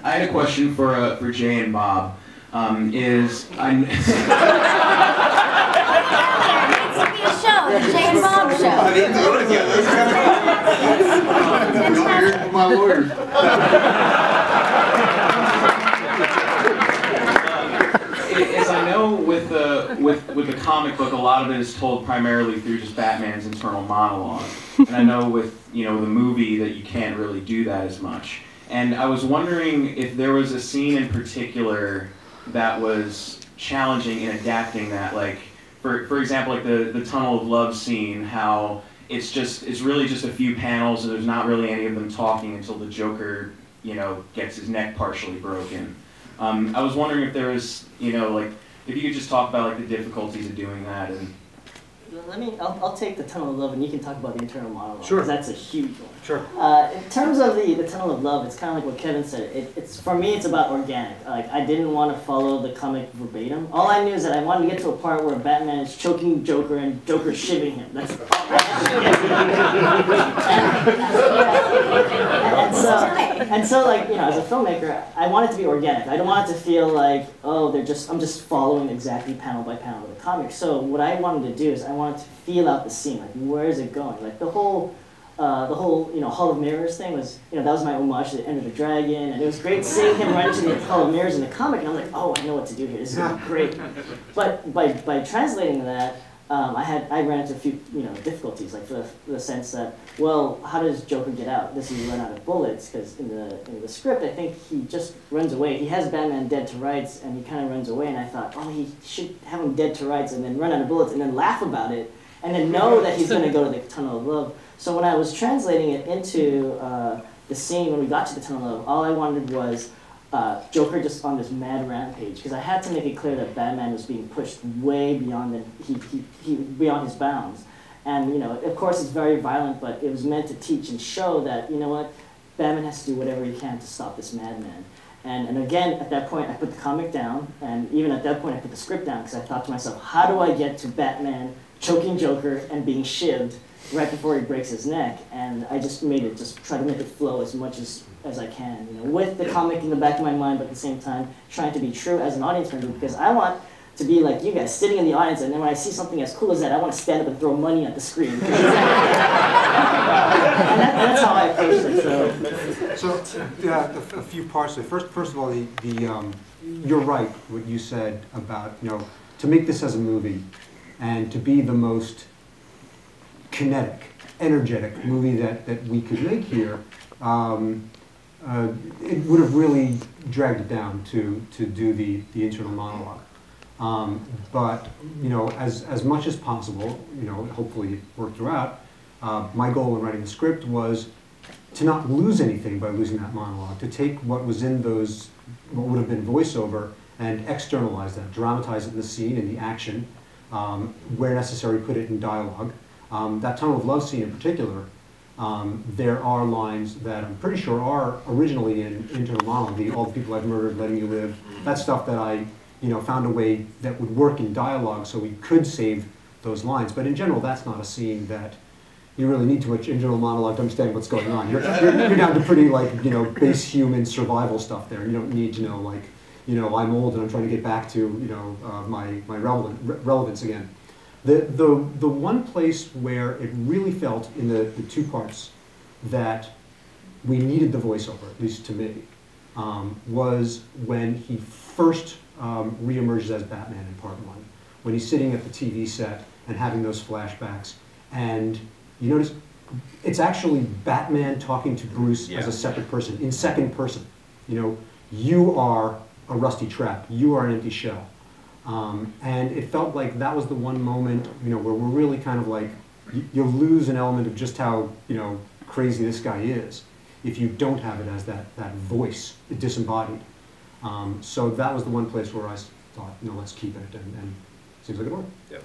I had a question for Jay and Bob. Is I The Jay and Bob show. My lawyer. As I know, with the comic book, a lot of it is told primarily through just Batman's internal monologue, and I know with the movie that you can't really do that as much. And I was wondering if there was a scene in particular that was challenging in adapting that, like for example, like the Tunnel of Love scene, how it's really just a few panels and there's not really any of them talking until the Joker gets his neck partially broken. I was wondering if there was like if you could just talk about like the difficulties of doing that. And I'll take the Tunnel of Love, and you can talk about the internal monologue. Sure. Because that's a huge one. Sure. In terms of the Tunnel of Love, it's kind of like what Kevin said. For me, it's about organic. Like, I didn't want to follow the comic verbatim. All I knew is that I wanted to get to a part where Batman is choking Joker and Joker shivving him. That's all I and so, like, as a filmmaker, I want it to be organic. I don't want it to feel like, oh, I'm just following exactly panel by panel of the comic. So what I wanted to do is I wanted to feel out the scene. Like, where is it going? Like, the whole Hall of Mirrors thing was, that was my homage to the End of the Dragon, and it was great seeing him run into the Hall of Mirrors in the comic, and I'm like, oh, I know what to do here. This is gonna be great. But by translating that, I ran into a few difficulties, like for the sense that, well, how does Joker get out? Does he run out of bullets? Because in the script, I think he just runs away. He has Batman dead to rights, and he kind of runs away. And I thought, oh, he should have him dead to rights, and then run out of bullets, and then laugh about it, and then know that he's going to go to the Tunnel of Love. So when I was translating it into the scene when we got to the Tunnel of Love, all I wanted was Joker just on this mad rampage, because I had to make it clear that Batman was being pushed way beyond beyond his bounds. And of course it's very violent, but it was meant to teach and show that Batman has to do whatever he can to stop this madman. And again, at that point, I put the comic down, and even at that point, I put the script down, because I thought to myself, how do I get to Batman choking Joker and being shivved right before he breaks his neck? And I just try to make it flow as much as I can, with the comic in the back of my mind, but at the same time trying to be true as an audience member, because I want to be like you guys, sitting in the audience, and then when I see something as cool as that, I want to stand up and throw money at the screen. And that's how I approach it. So a few parts of it. First of all, you're right what you said about to make this as a movie and to be the most kinetic, energetic movie that we could make here. It would have really dragged it down to do the internal monologue. But as much as possible, hopefully it worked throughout. My goal in writing the script was to not lose anything by losing that monologue. To take what was in what would have been voiceover, and externalize that, dramatize it in the scene, in the action, where necessary, put it in dialogue. That Tunnel of Love scene in particular. There are lines that I'm pretty sure are originally in internal monologue, all the people I've murdered, letting you live. That's stuff that I, found a way that would work in dialogue so we could save those lines. But in general, that's not a scene that you really need too much internal monologue to understand what's going on. You're down to pretty base human survival stuff there. You don't need to know I'm old and I'm trying to get back to my relevance again. The one place where it really felt in the two parts that we needed the voiceover, at least to me, was when he first reemerges as Batman in part one, when he's sitting at the TV set and having those flashbacks, and you notice it's actually Batman talking to Bruce as a separate person, in second person. You are a rusty trap, you are an empty shell. And it felt like that was the one moment, where we're really kind of like, you lose an element of just how, crazy this guy is if you don't have it as that voice, disembodied. So that was the one place where I thought, let's keep it, and it seems like it worked. Yeah.